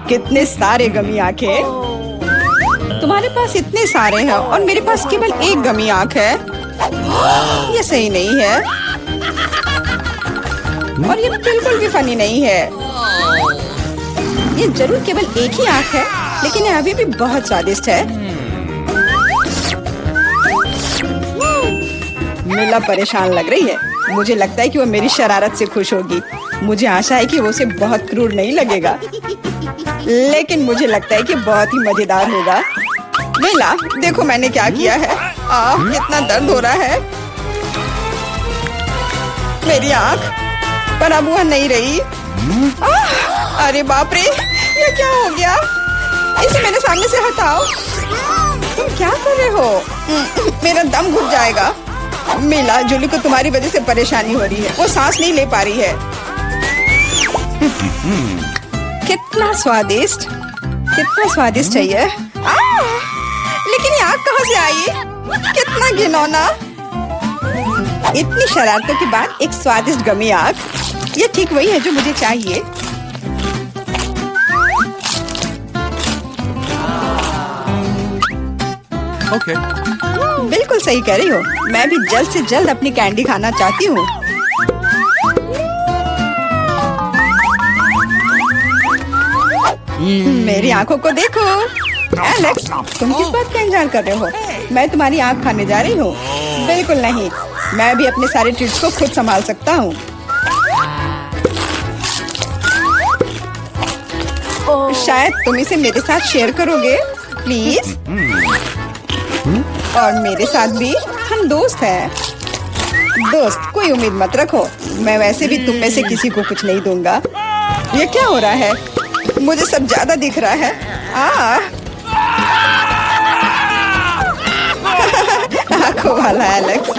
कितने सारे गमी आंखें। तुम्हारे पास इतने सारे हैं और मेरे पास केवल एक गमी आंख है। ये सही नहीं है और ये बिल्कुल भी फनी नहीं है। ये जरूर केवल एक ही आंख है, लेकिन ये अभी भी बहुत स्वादिष्ट है। मिला परेशान लग रही है। मुझे लगता है कि वो मेरी शरारत से खुश होगी। मुझे आशा है कि वो उसे बहुत क्रूर नहीं लगेगा, लेकिन मुझे लगता है कि बहुत ही मजेदार होगा। मिला, देखो मैंने क्या किया है। कितना दर्द हो रहा है। मेरी आंख, पर अब वह नहीं रही। अरे बाप रे, ये क्या हो गया? इसे मेरे सामने से हटाओ। तुम क्या कर रहे हो? मेरा दम घुट जाएगा। मिला, जूली को तुम्हारी वजह से परेशानी हो रही है। वो सांस नहीं ले पा रही है। कितना स्वादिष्ट, कितना स्वादिष्ट चाहिए। लेकिन ये आग कहाँ से आई? कितना घिनौना। इतनी शरारतों के बाद एक स्वादिष्ट गमी आग, ये ठीक वही है जो मुझे चाहिए। Okay. बिल्कुल सही कह रही हो। मैं भी जल्द से जल्द अपनी कैंडी खाना चाहती हूँ। मेरी आंखों को देखो। एलेक्स, तुम किस बात का इंतजार कर रहे हो? मैं तुम्हारी आंख खाने जा रही हूँ। बिल्कुल नहीं, मैं भी अपने सारे ट्रीट्स को खुद संभाल सकता हूँ। शायद तुम इसे मेरे साथ शेयर करोगे, प्लीज। और मेरे साथ भी, हम दोस्त हैं। दोस्त, कोई उम्मीद मत रखो। मैं वैसे भी तुम में से किसी को कुछ नहीं दूंगा। ये क्या हो रहा है? मुझे सब ज्यादा दिख रहा है। आंखों वाला एलेक्स।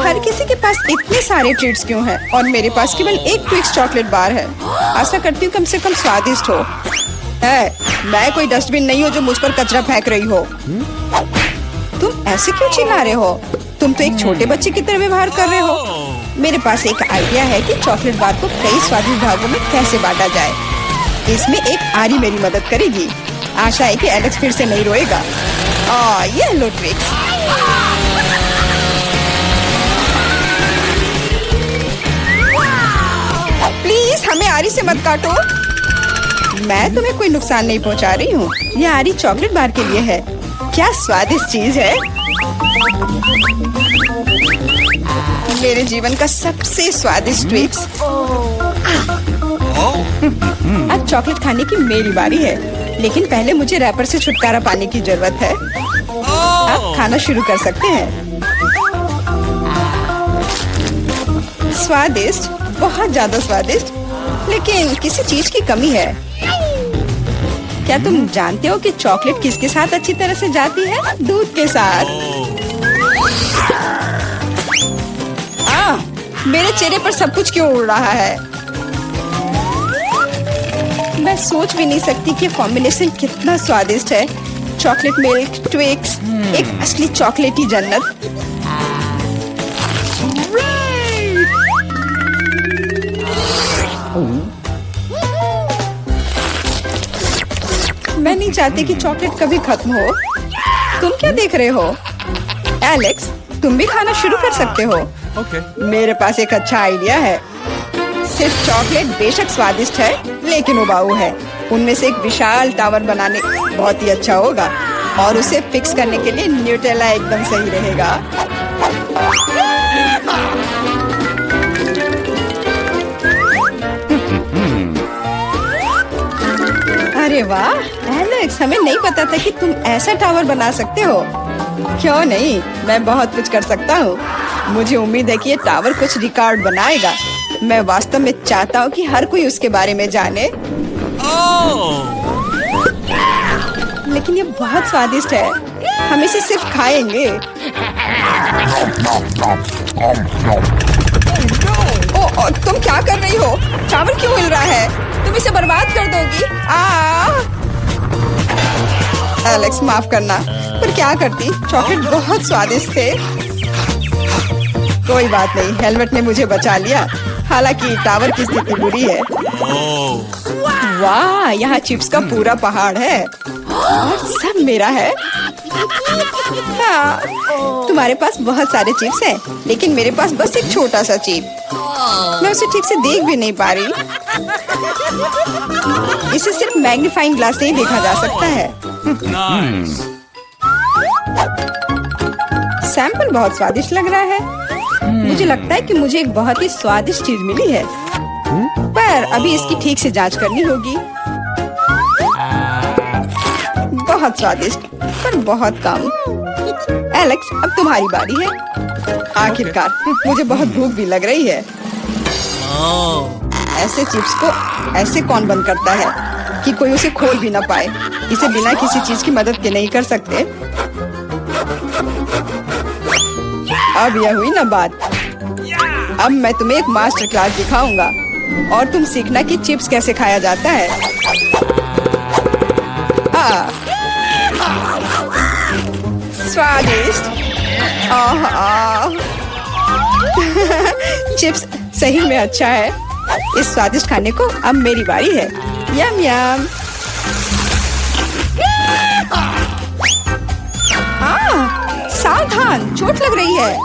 हर किसी के पास इतने सारे ट्रीट्स क्यों हैं और मेरे पास केवल एक ट्विक्स चॉकलेट बार है। आशा करती हूँ कम से कम स्वादिष्ट हो। मैं कोई डस्टबिन नहीं हूँ जो मुझ पर कचरा फेंक रही हो। तुम ऐसे क्यों चिल्ला रहे हो? तुम तो एक छोटे बच्चे की तरह व्यवहार कर रहे हो। मेरे पास एक आइडिया है कि चॉकलेट बार को कई स्वादिष्ट भागों में कैसे बांटा जाए। इसमें एक आरी मेरी मदद करेगी। आशा है कि एलेक्स फिर से नहीं रोएगा। ये लो ट्रिक्स। प्लीज हमें आरी से मत काटो। मैं तुम्हें कोई नुकसान नहीं पहुंचा रही हूँ। यह आरी चॉकलेट बार के लिए है। क्या स्वादिष्ट चीज है। मेरे जीवन का सबसे स्वादिष्ट ट्विक्स। अब चॉकलेट खाने की मेरी बारी है, लेकिन पहले मुझे रैपर से छुटकारा पाने की जरूरत है। अब खाना शुरू कर सकते हैं। स्वादिष्ट, बहुत ज्यादा स्वादिष्ट, लेकिन किसी चीज की कमी है। क्या तुम जानते हो कि चॉकलेट किसके साथ अच्छी तरह से जाती है? दूध के साथ। मेरे चेहरे पर सब कुछ क्यों उड़ रहा है? मैं सोच भी नहीं सकती कि कॉम्बिनेशन कितना स्वादिष्ट है। चॉकलेट मिल्क, ट्विक्स, एक असली चॉकलेटी जन्नत। मैं नहीं चाहती कि चॉकलेट कभी खत्म हो। तुम क्या देख रहे हो? एलेक्स, तुम भी खाना शुरू कर सकते हो। Okay. मेरे पास एक अच्छा आइडिया है। सिर्फ चॉकलेट बेशक स्वादिष्ट है, लेकिन उबाऊ है। उनमें से एक विशाल टावर बनाने बहुत ही अच्छा होगा, और उसे फिक्स करने के लिए न्यूटेला एकदम सही रहेगा। अरे वाह एलेक्स, हमें नहीं पता था कि तुम ऐसा टावर बना सकते हो। क्यों नहीं, मैं बहुत कुछ कर सकता हूँ। मुझे उम्मीद है कि ये टावर कुछ रिकॉर्ड बनाएगा। मैं वास्तव में चाहता हूँ कि हर कोई उसके बारे में जाने। लेकिन ये बहुत स्वादिष्ट है। हम इसे सिर्फ खाएंगे। तुम क्या कर रही हो? टावर क्यों हिल रहा है? तुम इसे बर्बाद कर दोगी। एलेक्स, माफ करना, पर क्या करती? चॉकलेट बहुत स्वादिष्ट थे। कोई बात नहीं, हेलमेट ने मुझे बचा लिया। हालांकि टावर की स्थिति बुरी है। वाह, यहाँ चिप्स का पूरा पहाड़ है और सब मेरा है। हाँ, तुम्हारे पास बहुत सारे चिप्स हैं, लेकिन मेरे पास बस एक छोटा सा चिप। मैं उसे ठीक से देख भी नहीं पा रही। इसे सिर्फ मैग्नीफाइंग ग्लास से ही देखा जा सकता है। सैंपल बहुत स्वादिष्ट लग रहा है। मुझे लगता है कि मुझे एक बहुत ही स्वादिष्ट चीज मिली है, पर अभी इसकी ठीक से जांच करनी होगी। बहुत स्वादिष्ट, पर बहुत कम। एलेक्स, अब तुम्हारी बारी है। आखिरकार मुझे बहुत भूख भी लग रही है। ऐसे चिप्स को ऐसे कौन बंद करता है कि कोई उसे खोल भी ना पाए। इसे बिना किसी चीज की मदद के नहीं कर सकते। अब यह हुई ना बात। अब मैं तुम्हें एक मास्टर क्लास दिखाऊंगा और तुम सीखना कि चिप्स कैसे खाया जाता है। स्वादिष्ट। चिप्स सही में अच्छा है। इस स्वादिष्ट खाने को अब मेरी बारी है। यम यम। सावधान, चोट लग रही है।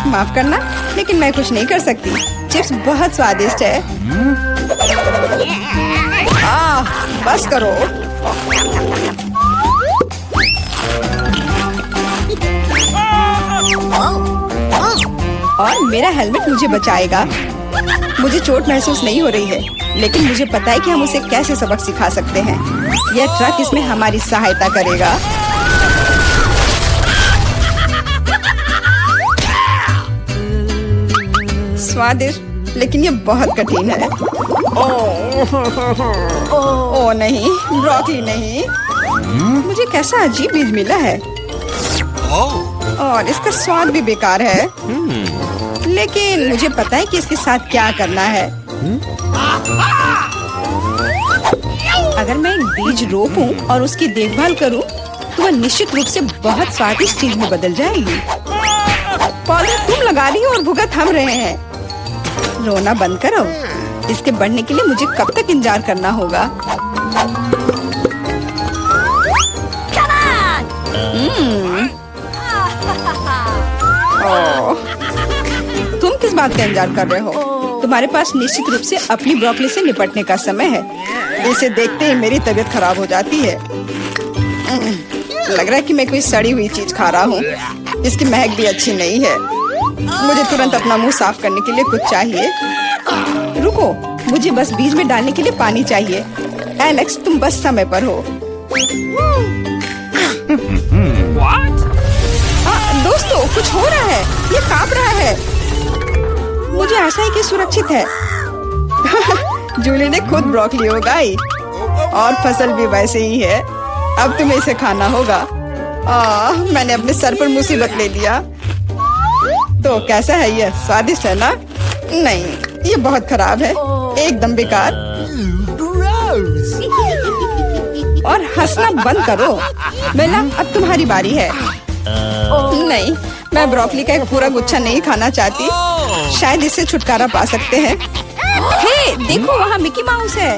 माफ करना, लेकिन मैं कुछ नहीं कर सकती। चिप्स बहुत स्वादिष्ट है। बस करो। और मेरा हेलमेट मुझे बचाएगा। मुझे चोट महसूस नहीं हो रही है, लेकिन मुझे पता है कि हम उसे कैसे सबक सिखा सकते हैं। यह ट्रक इसमें हमारी सहायता करेगा। स्वादिष्ट, लेकिन ये बहुत कठिन है। ओह नहीं, ब्रोकली नहीं। मुझे कैसा अजीब बीज मिला है और इसका स्वाद भी बेकार है। लेकिन मुझे पता है कि इसके साथ क्या करना है। अगर मैं एक बीज रोपूं और उसकी देखभाल करूं, तो वह निश्चित रूप से बहुत स्वादिष्ट चीज में बदल जाएगी। पौधे तुम लगा रही हो और भुगत हम रहे हैं। रोना बंद करो। इसके बढ़ने के लिए मुझे कब तक इंतजार करना होगा? तुम किस बात का इंतजार कर रहे हो? तुम्हारे पास निश्चित रूप से अपनी ब्रोकली से निपटने का समय है। इसे देखते ही मेरी तबीयत खराब हो जाती है। लग रहा है कि मैं कोई सड़ी हुई चीज खा रहा हूँ। इसकी महक भी अच्छी नहीं है। मुझे तुरंत अपना मुंह साफ करने के लिए कुछ चाहिए। रुको, मुझे बस बीज में डालने के लिए पानी चाहिए। एलेक्स, तुम बस समय पर हो। दोस्तों, कुछ हो रहा है। ये कांप रहा है। मुझे आशा है कि सुरक्षित है। जूली ने खुद ब्रोकली उगाई और फसल भी वैसे ही है। अब तुम्हें इसे खाना होगा। मैंने अपने सर पर मुसीबत ले लिया। तो कैसा है ये? स्वादिष्ट है ना? नहीं, ये बहुत खराब है। एकदम बेकार। और हंसना बंद करो। बेला, अब तुम्हारी बारी है। नहीं, मैं ब्रोकली का एक पूरा गुच्छा नहीं खाना चाहती। शायद इससे छुटकारा पा सकते हैं। हे, देखो वहाँ मिकी माउस है।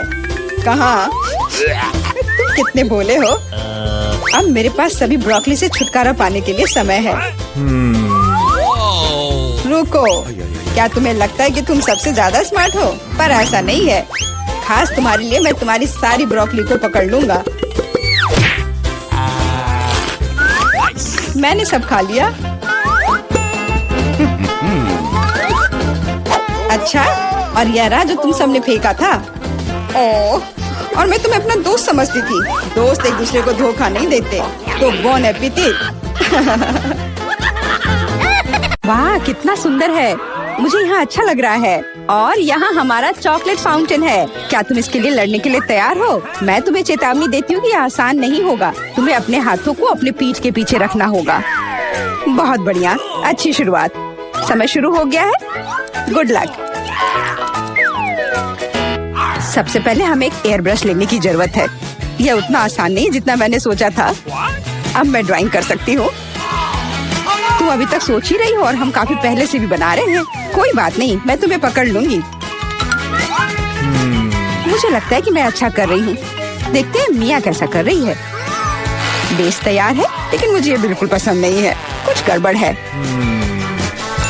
कहाँ? तुम कितने भोले हो। अब मेरे पास सभी ब्रोकली से छुटकारा पाने के लिए समय है। रुको, क्या तुम्हें लगता है कि तुम सबसे ज्यादा स्मार्ट हो? पर ऐसा नहीं है। खास तुम्हारे लिए मैं तुम्हारी सारी ब्रोकली को पकड़ लूंगा। मैंने सब खा लिया। अच्छा, और यह रहा जो तुम सबने फेंका था। ओह, और मैं तुम्हें अपना दोस्त समझती थी। दोस्त एक दूसरे को धोखा नहीं देते। तो बोन एपेटिट। वाह, कितना सुंदर है। मुझे यहाँ अच्छा लग रहा है। और यहाँ हमारा चॉकलेट फाउंटेन है। क्या तुम इसके लिए लड़ने के लिए तैयार हो? मैं तुम्हें चेतावनी देती हूँ कि यह आसान नहीं होगा। तुम्हें अपने हाथों को अपने पीठ के पीछे रखना होगा। बहुत बढ़िया, अच्छी शुरुआत। समय शुरू हो गया है। Good luck. सबसे पहले हमें एक एयर ब्रश लेने की जरूरत है। यह उतना आसान नहीं जितना मैंने सोचा था। अब मैं ड्राइंग कर सकती हूँ। तुम अभी तक सोच ही रही हो और हम काफी पहले से भी बना रहे हैं। कोई बात नहीं, मैं तुम्हें पकड़ लूंगी। मुझे लगता है कि मैं अच्छा कर रही हूँ। देखते हैं मिया कैसा कर रही है। बेस तैयार है, लेकिन मुझे ये बिल्कुल पसंद नहीं है। कुछ गड़बड़ है।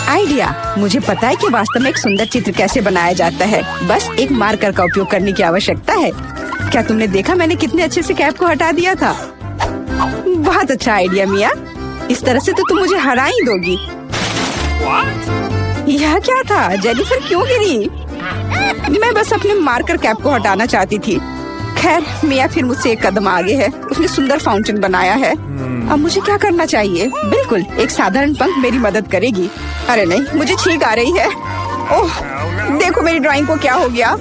आइडिया, मुझे पता है कि वास्तव में एक सुंदर चित्र कैसे बनाया जाता है। बस एक मार्कर का उपयोग करने की आवश्यकता है। क्या तुमने देखा मैंने कितने अच्छे से कैप को हटा दिया था? बहुत अच्छा आइडिया मिया। इस तरह से तो तुम मुझे हरा ही दोगी। यह क्या था? जेनिफर क्यों गिरी? मैं बस अपने मार्कर कैप को हटाना चाहती थी। खैर, मिया फिर मुझसे एक कदम आगे है। उसने सुंदर फाउंटेन बनाया है। अब मुझे क्या करना चाहिए? बिल्कुल, एक साधारण पंख मेरी मदद करेगी। अरे नहीं, मुझे छींक आ रही है। ओह, देखो मेरी ड्राइंग को क्या हो गया।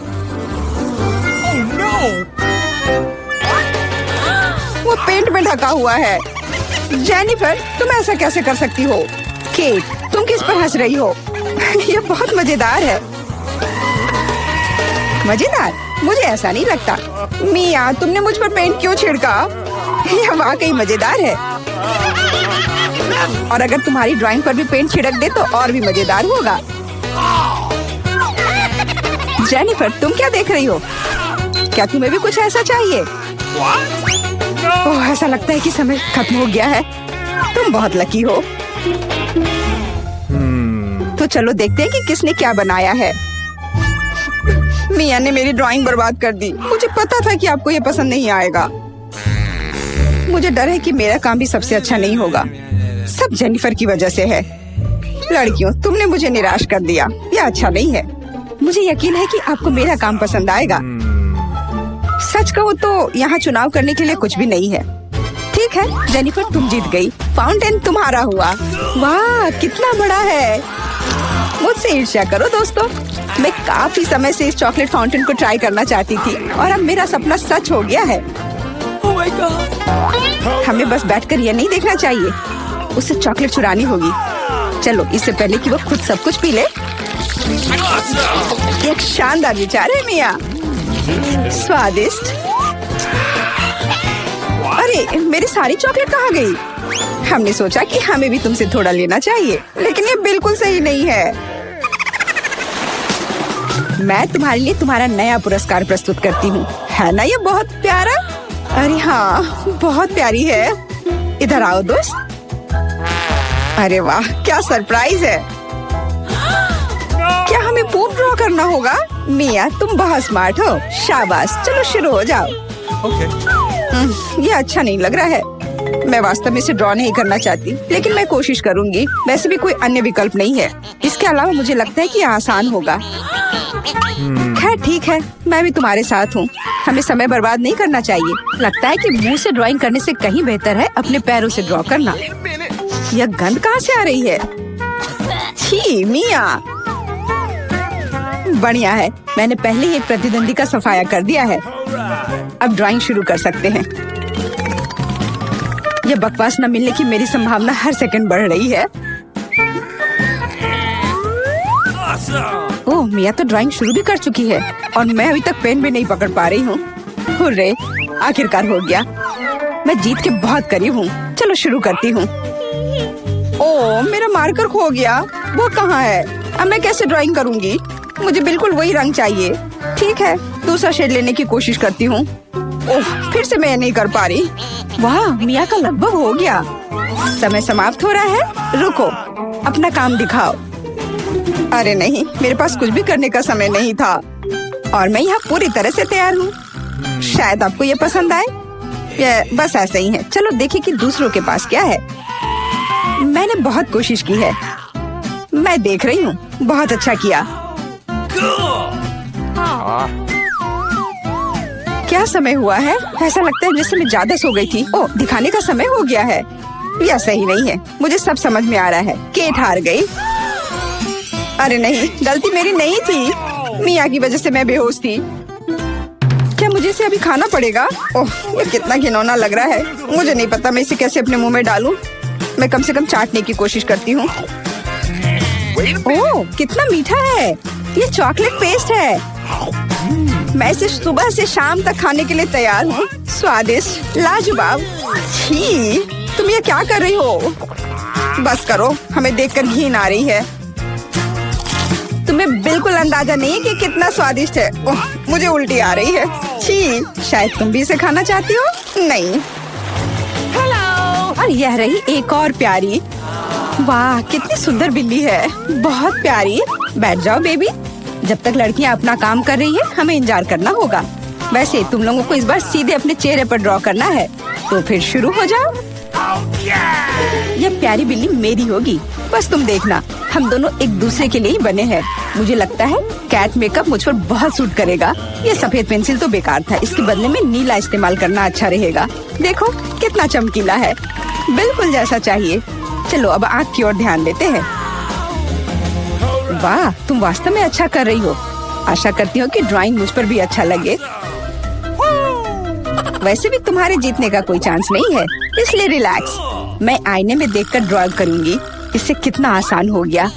वो पेंट में ढका हुआ है। जेनिफर, तुम ऐसा कैसे कर सकती हो? केट, तुम किस पर हंस रही हो? ये बहुत मजेदार है। मजेदार? मुझे ऐसा नहीं लगता। मिया, तुमने मुझ पर पेंट क्यों छिड़का? यह वाकई मजेदार है। और अगर तुम्हारी ड्राइंग पर भी पेंट छिड़क दे तो और भी मजेदार होगा। जेनिफर, तुम क्या देख रही हो? क्या तुम्हें भी कुछ ऐसा चाहिए? ओह, ऐसा लगता है कि समय खत्म हो गया है। तुम बहुत लकी हो। तो चलो देखते हैं कि किसने क्या बनाया है। मिया ने मेरी ड्राइंग बर्बाद कर दी। मुझे पता था कि आपको ये पसंद नहीं आएगा। मुझे डर है कि मेरा काम भी सबसे अच्छा नहीं होगा। सब जेनिफर की वजह से है। लड़कियों, तुमने मुझे निराश कर दिया। यह अच्छा नहीं है। मुझे यकीन है कि आपको मेरा काम पसंद आएगा। सच कहूँ तो यहाँ चुनाव करने के लिए कुछ भी नहीं है। ठीक है जेनिफर, तुम जीत गई। फाउंटेन तुम्हारा हुआ। वाह, कितना बड़ा है। मुझसे ईर्ष्या करो दोस्तों। मैं काफी समय से इस चॉकलेट फाउंटेन को ट्राई करना चाहती थी और अब मेरा सपना सच हो गया है। Oh my God! हमें बस बैठकर ये नहीं देखना चाहिए, उसे चॉकलेट चुरानी होगी। चलो, इससे पहले कि वो खुद सब कुछ पी ले। एक शानदार विचार है मिया। स्वादिष्ट। अरे, मेरी सारी चॉकलेट कहाँ गई? हमने सोचा कि हमें भी तुमसे थोड़ा लेना चाहिए, लेकिन ये बिल्कुल सही नहीं है। मैं तुम्हारे लिए तुम्हारा नया पुरस्कार प्रस्तुत करती हूँ। है ना ये बहुत प्यारा? अरे हाँ, बहुत प्यारी है। इधर आओ दोस्त। अरे वाह, क्या सरप्राइज है। क्या हमें पूर्ण ड्रॉ करना होगा? मिया, तुम बहुत स्मार्ट हो। शाबाश, चलो शुरू हो जाओ। ये अच्छा नहीं लग रहा है। मैं वास्तव में इसे ड्रॉ नहीं करना चाहती, लेकिन मैं कोशिश करूंगी। वैसे भी कोई अन्य विकल्प नहीं है। इसके अलावा मुझे लगता है कि यह आसान होगा। खैर ठीक है, मैं भी तुम्हारे साथ हूँ। हमें समय बर्बाद नहीं करना चाहिए। लगता है कि मुंह से ड्राइंग करने से कहीं बेहतर है अपने पैरों से ड्रॉ करना। यह गंध कहाँ से आ रही है? छी मिया। बढ़िया है, मैंने पहले ही एक प्रतिद्वंदी का सफाया कर दिया है। अब ड्राइंग शुरू कर सकते हैं। यह बकवास न मिलने की मेरी संभावना हर सेकंड बढ़ रही है। ओह, मिया तो ड्राइंग शुरू भी कर चुकी है और मैं अभी तक पेन भी नहीं पकड़ पा रही हूँ। हुर्रे, आखिरकार हो गया। मैं जीत के बहुत करीब हूँ। चलो शुरू करती हूँ। ओह, मेरा मार्कर खो गया। वो कहाँ है? अब मैं कैसे ड्राइंग करूँगी? मुझे बिल्कुल वही रंग चाहिए। ठीक है, दूसरा शेड लेने की कोशिश करती हूँ। ओह, फिर से मैं नहीं कर पा रही। वाह, मिया का लगभग हो गया। समय समाप्त हो रहा है। रुको, अपना काम दिखाओ। अरे नहीं, मेरे पास कुछ भी करने का समय नहीं था और मैं यहाँ पूरी तरह से तैयार हूँ। शायद आपको ये पसंद आए। ये बस ऐसा ही है। चलो देखें कि दूसरों के पास क्या है। मैंने बहुत कोशिश की है। मैं देख रही हूँ। बहुत अच्छा किया। क्या समय हुआ है? ऐसा लगता है जैसे मैं ज्यादा सो गई थी। ओह, दिखाने का समय हो गया है। यह सही नहीं है। मुझे सब समझ में आ रहा है। केट हार गई। अरे नहीं, गलती मेरी नहीं थी। मिया की वजह से मैं बेहोश थी। क्या मुझे इसे अभी खाना पड़ेगा? ओह, ये कितना घिनौना लग रहा है। मुझे नहीं पता मैं इसे कैसे अपने मुंह में डालूं। मैं कम से कम चाटने की कोशिश करती हूँ। ओह, कितना मीठा है। ये चॉकलेट पेस्ट है। मैं इसे सुबह से शाम तक खाने के लिए तैयार हूँ। स्वादिष्ट, लाजवाब। छी, तुम ये क्या कर रही हो? बस करो, हमें देखकर घिन आ रही है। तुम्हें बिल्कुल अंदाजा नहीं है कि कितना स्वादिष्ट है। ओह, मुझे उल्टी आ रही है। छी, शायद तुम भी इसे खाना चाहती हो? नहीं। हेलो। और यह रही एक और प्यारी। वाह, कितनी सुंदर बिल्ली है, बहुत प्यारी। बैठ जाओ बेबी। जब तक लड़कियां अपना काम कर रही है, हमें इंतजार करना होगा। वैसे तुम लोगों को इस बार सीधे अपने चेहरे पर ड्रॉ करना है, तो फिर शुरू हो जाओ। यह प्यारी बिल्ली मेरी होगी, बस तुम देखना। हम दोनों एक दूसरे के लिए ही बने हैं। मुझे लगता है कैट मेकअप मुझ पर बहुत सूट करेगा। ये सफेद पेंसिल तो बेकार था, इसके बदले में नीला इस्तेमाल करना अच्छा रहेगा। देखो कितना चमकीला है, बिल्कुल जैसा चाहिए। चलो अब आँख की ओर ध्यान देते हैं। वाह, तुम वास्तव में अच्छा कर रही हो। आशा करती हूँ कि ड्राइंग मुझ पर भी अच्छा लगे। वैसे भी तुम्हारे जीतने का कोई चांस नहीं है, इसलिए रिलैक्स। मैं आईने में देखकर ड्रॉ करूंगी। इससे कितना आसान हो गया।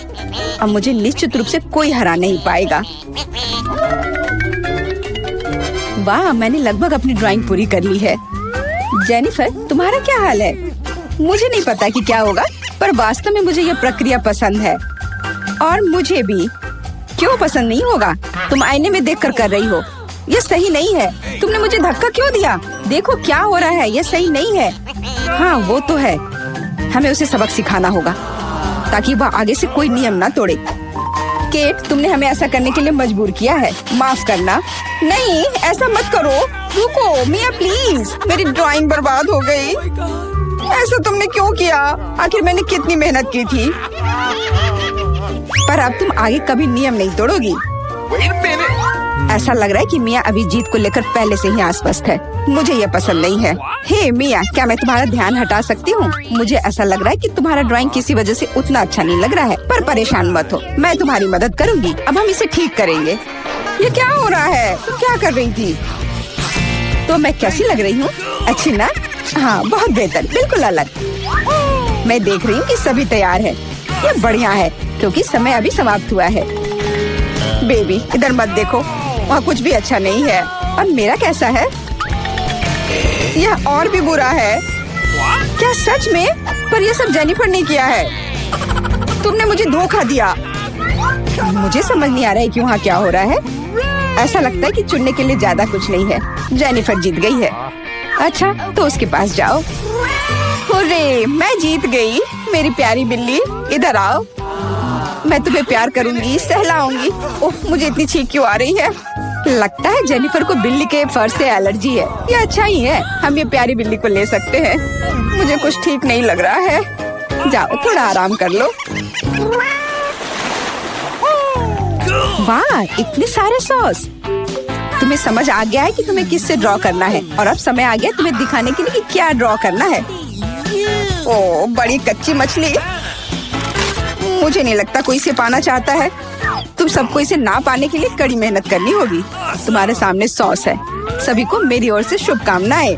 अब मुझे निश्चित रूप से कोई हरा नहीं पाएगा। वाह, मैंने लगभग अपनी ड्राइंग पूरी कर ली है। जेनिफर, तुम्हारा क्या हाल है? मुझे नहीं पता कि क्या होगा, पर वास्तव में मुझे यह प्रक्रिया पसंद है। और मुझे भी। क्यों पसंद नहीं होगा? तुम आईने में देखकर कर रही हो। ये सही नहीं है। तुमने मुझे धक्का क्यों दिया? देखो क्या हो रहा है, ये सही नहीं है। हाँ वो तो है, हमें उसे सबक सिखाना होगा ताकि वह आगे से कोई नियम ना तोड़े। केट, तुमने हमें ऐसा करने के लिए मजबूर किया है, माफ करना। नहीं, ऐसा मत करो। रुको मिया प्लीज, मेरी ड्राइंग बर्बाद हो गई। ऐसा तुमने क्यों किया? आखिर मैंने कितनी मेहनत की थी। पर अब तुम आगे कभी नियम नहीं तोड़ोगी। ऐसा लग रहा है कि मिया अभी जीत को लेकर पहले से ही आश्वस्त है। मुझे ये पसंद नहीं है। हे मिया, क्या मैं तुम्हारा ध्यान हटा सकती हूँ? मुझे ऐसा लग रहा है कि तुम्हारा ड्राइंग किसी वजह से उतना अच्छा नहीं लग रहा है, पर परेशान मत हो, मैं तुम्हारी मदद करूँगी। अब हम इसे ठीक करेंगे। ये क्या हो रहा है? तुम क्या कर रही थी? तो मैं कैसी लग रही हूँ? अच्छी ना? हाँ, बहुत बेहतर, बिल्कुल अलग। मैं देख रही हूँ कि सभी तैयार है। ये बढ़िया है, क्योंकि समय अभी समाप्त हुआ है। बेबी, इधर मत देखो, वहाँ कुछ भी अच्छा नहीं है। और मेरा कैसा है? यह और भी बुरा है। क्या सच में? पर यह सब जेनिफर ने किया है। तुमने मुझे धोखा दिया। मुझे समझ नहीं आ रहा है कि वहाँ क्या हो रहा है। ऐसा लगता है कि चुनने के लिए ज्यादा कुछ नहीं है। जेनिफर जीत गई है। अच्छा, तो उसके पास जाओ। हुर्रे, मैं जीत गई। मेरी प्यारी बिल्ली, इधर आओ। मैं तुम्हें प्यार करूंगी, सहलाऊंगी। ओह, मुझे इतनी छींक क्यों आ रही है? लगता है जेनिफर को बिल्ली के फर से एलर्जी है। ये अच्छा ही है, हम ये प्यारी बिल्ली को ले सकते हैं। मुझे कुछ ठीक नहीं लग रहा है। जाओ, थोड़ा आराम कर लो। वाह, इतने सारे सॉस। तुम्हें समझ आ गया है कि तुम्हें किससे ड्रॉ करना है, और अब समय आ गया तुम्हें दिखाने के लिए कि क्या ड्रॉ करना है। ओह, बड़ी कच्ची मछली। मुझे नहीं लगता कोई इसे पाना चाहता है। तुम सबको इसे ना पाने के लिए कड़ी मेहनत करनी होगी। तुम्हारे सामने सॉस है। सभी को मेरी ओर से शुभकामनाएं।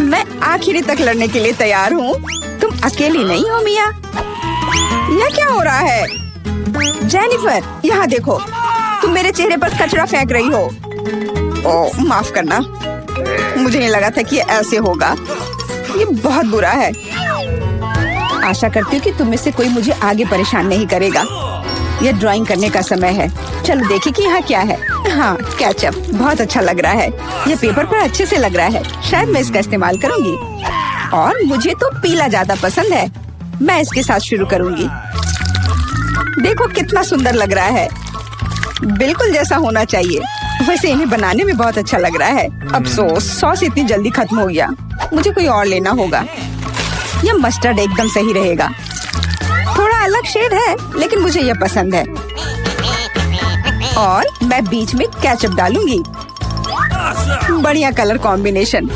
मैं आखिरी तक लड़ने के लिए तैयार हूँ। तुम अकेली नहीं हो मिया। यह क्या हो रहा है? जेनिफर, यहाँ देखो, तुम मेरे चेहरे पर कचरा फेंक रही हो। ओह, माफ करना, मुझे नहीं लगा था कि ऐसे होगा। ये बहुत बुरा है। आशा करती हूँ कि तुम में से कोई मुझे आगे परेशान नहीं करेगा। यह ड्राइंग करने का समय है। चलो देखिए कि यहाँ क्या है। हाँ, केचप बहुत अच्छा लग रहा है। यह पेपर पर अच्छे से लग रहा है। शायद मैं इसका इस्तेमाल करूँगी। और मुझे तो पीला ज्यादा पसंद है। मैं इसके साथ शुरू करूँगी। देखो कितना सुंदर लग रहा है, बिल्कुल जैसा होना चाहिए। वैसे इन्हें बनाने में बहुत अच्छा लग रहा है। अफसोस, सॉस इतनी जल्दी खत्म हो गया। मुझे कोई और लेना होगा। यह मस्टर्ड एकदम सही रहेगा। थोड़ा अलग शेड है, लेकिन मुझे यह पसंद है। और मैं बीच में केचप डालूंगी। बढ़िया कलर कॉम्बिनेशन।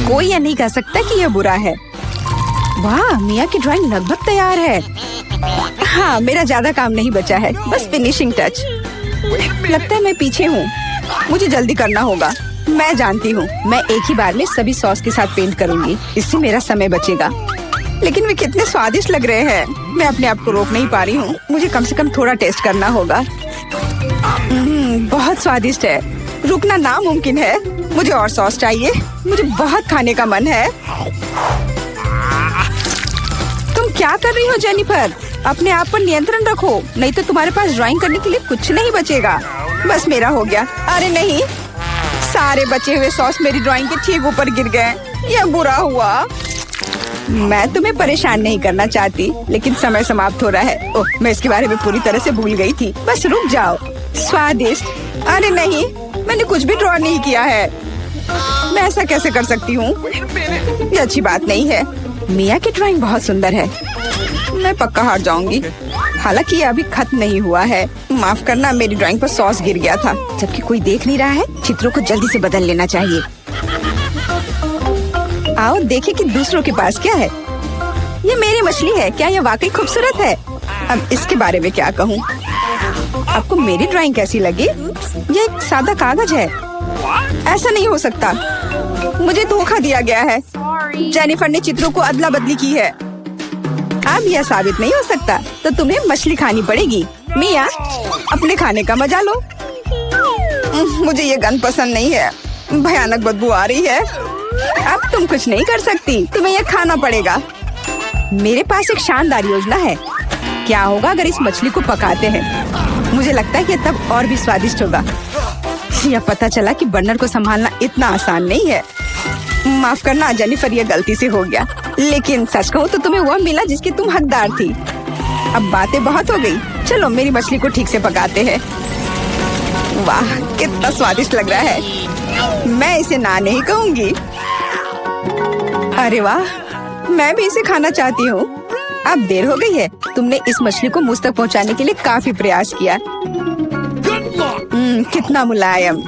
कोई यह नहीं कह सकता कि यह बुरा है। वाह, मिया की ड्राइंग लगभग तैयार है। हाँ, मेरा ज्यादा काम नहीं बचा है, बस फिनिशिंग टच। लगता है मैं पीछे हूँ। मुझे जल्दी करना होगा। मैं जानती हूँ, मैं एक ही बार में सभी सॉस के साथ पेंट करूँगी। इससे मेरा समय बचेगा। लेकिन वे कितने स्वादिष्ट लग रहे हैं। मैं अपने आप को रोक नहीं पा रही हूँ। मुझे कम से कम थोड़ा टेस्ट करना होगा। बहुत स्वादिष्ट है। रुकना नामुमकिन है। मुझे और सॉस चाहिए। मुझे बहुत खाने का मन है। क्या कर रही हो जेनिफर? अपने आप पर नियंत्रण रखो, नहीं तो तुम्हारे पास ड्राइंग करने के लिए कुछ नहीं बचेगा। बस मेरा हो गया। अरे नहीं, सारे बचे हुए सॉस मेरी ड्राइंग के ठीक ऊपर गिर गए। यह बुरा हुआ। मैं तुम्हें परेशान नहीं करना चाहती, लेकिन समय समाप्त हो रहा है। ओह, मैं इसके बारे में पूरी तरह से भूल गई थी। बस रुक जाओ। स्वादिष्ट। अरे नहीं, मैंने कुछ भी ड्रॉ नहीं किया है। मैं ऐसा कैसे कर सकती हूँ? ये अच्छी बात नहीं है। मिया की ड्राइंग बहुत सुंदर है। मैं पक्का हार जाऊंगी। हालांकि ये अभी खत्म नहीं हुआ है। माफ करना, मेरी ड्राइंग पर सॉस गिर गया था। जबकि कोई देख नहीं रहा है, चित्रों को जल्दी से बदल लेना चाहिए। आओ देखें कि दूसरों के पास क्या है। ये मेरी मछली है। क्या ये वाकई खूबसूरत है? अब इसके बारे में क्या कहूँ? आपको मेरी ड्राइंग कैसी लगी? ये एक सादा कागज है। ऐसा नहीं हो सकता। मुझे धोखा दिया गया है। जेनिफर ने चित्रों को अदला बदली की है। अब यह साबित नहीं हो सकता, तो तुम्हें मछली खानी पड़ेगी। मिया, अपने खाने का मजा लो। मुझे ये गंध पसंद नहीं है। भयानक बदबू आ रही है। अब तुम कुछ नहीं कर सकती, तुम्हें यह खाना पड़ेगा। मेरे पास एक शानदार योजना है। क्या होगा अगर इस मछली को पकाते हैं? मुझे लगता है कि तब और भी स्वादिष्ट होगा। यह पता चला कि बर्नर को संभालना इतना आसान नहीं है। माफ करना जेनिफर, यह गलती से हो गया। लेकिन सच कहूँ तो तुम्हें वह मिला जिसकी तुम हकदार थी। अब बातें बहुत हो गई। चलो मेरी मछली को ठीक से पकाते हैं। वाह, कितना स्वादिष्ट लग रहा है। मैं इसे ना नहीं कहूँगी। अरे वाह, मैं भी इसे खाना चाहती हूँ। अब देर हो गई है। तुमने इस मछली को मुझ तक पहुँचाने के लिए काफी प्रयास किया। कितना मुलायम।